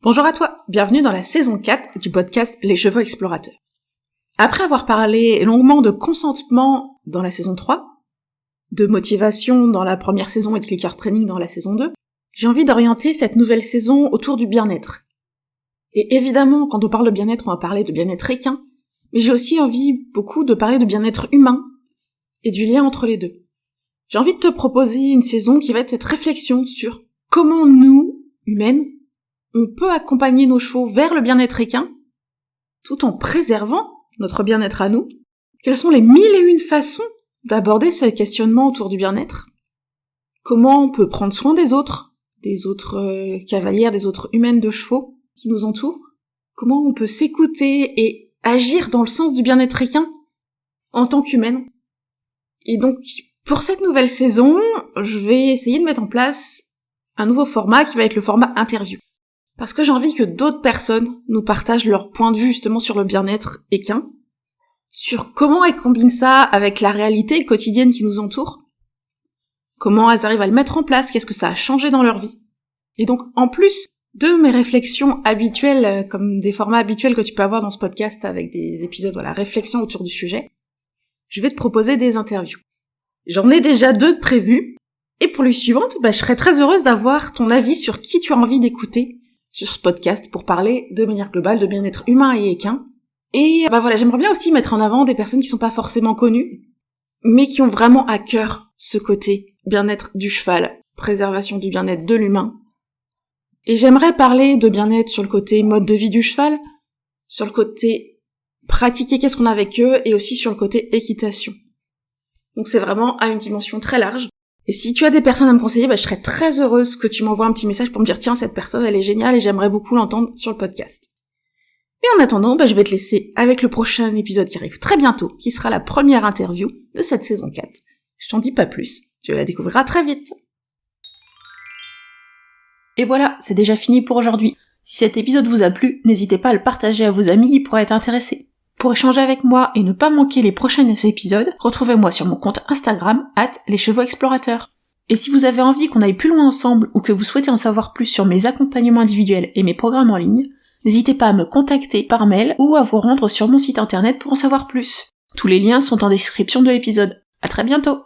Bonjour à toi, bienvenue dans la saison 4 du podcast Les Chevaux Explorateurs. Après avoir parlé longuement de consentement dans la saison 3, de motivation dans la première saison et de clicker training dans la saison 2, j'ai envie d'orienter cette nouvelle saison autour du bien-être. Et évidemment, quand on parle de bien-être, on va parler de bien-être équin, mais j'ai aussi envie beaucoup de parler de bien-être humain et du lien entre les deux. J'ai envie de te proposer une saison qui va être cette réflexion sur comment nous, humaines, on peut accompagner nos chevaux vers le bien-être équin, tout en préservant notre bien-être à nous. Quelles sont les 1001 façons d'aborder ce questionnement autour du bien-être? Comment on peut prendre soin des autres cavalières, des autres humaines de chevaux qui nous entourent? Comment on peut s'écouter et agir dans le sens du bien-être équin en tant qu'humaine? Et donc, pour cette nouvelle saison, je vais essayer de mettre en place un nouveau format qui va être le format interview. Parce que j'ai envie que d'autres personnes nous partagent leur point de vue justement sur le bien-être équin, sur comment elles combinent ça avec la réalité quotidienne qui nous entoure, comment elles arrivent à le mettre en place, qu'est-ce que ça a changé dans leur vie. Et donc, en plus de mes réflexions habituelles, comme des formats habituels que tu peux avoir dans ce podcast avec des épisodes, réflexion autour du sujet, je vais te proposer des interviews. J'en ai déjà 2 de prévues, et pour les suivantes, je serais très heureuse d'avoir ton avis sur qui tu as envie d'écouter sur ce podcast pour parler de manière globale de bien-être humain et équin. Et j'aimerais bien aussi mettre en avant des personnes qui sont pas forcément connues, mais qui ont vraiment à cœur ce côté bien-être du cheval, préservation du bien-être de l'humain. Et j'aimerais parler de bien-être sur le côté mode de vie du cheval, sur le côté pratiquer qu'est-ce qu'on a avec eux, et aussi sur le côté équitation. Donc c'est vraiment à une dimension très large. Et si tu as des personnes à me conseiller, je serais très heureuse que tu m'envoies un petit message pour me dire « Tiens, cette personne, elle est géniale et j'aimerais beaucoup l'entendre sur le podcast. » Et en attendant, je vais te laisser avec le prochain épisode qui arrive très bientôt, qui sera la première interview de cette saison 4. Je t'en dis pas plus, tu la découvriras très vite. Et voilà, c'est déjà fini pour aujourd'hui. Si cet épisode vous a plu, n'hésitez pas à le partager à vos amis qui pourraient être intéressés. Pour échanger avec moi et ne pas manquer les prochains épisodes, retrouvez-moi sur mon compte Instagram @leschevauxexplorateurs. Et si vous avez envie qu'on aille plus loin ensemble ou que vous souhaitez en savoir plus sur mes accompagnements individuels et mes programmes en ligne, n'hésitez pas à me contacter par mail ou à vous rendre sur mon site internet pour en savoir plus. Tous les liens sont en description de l'épisode. À très bientôt!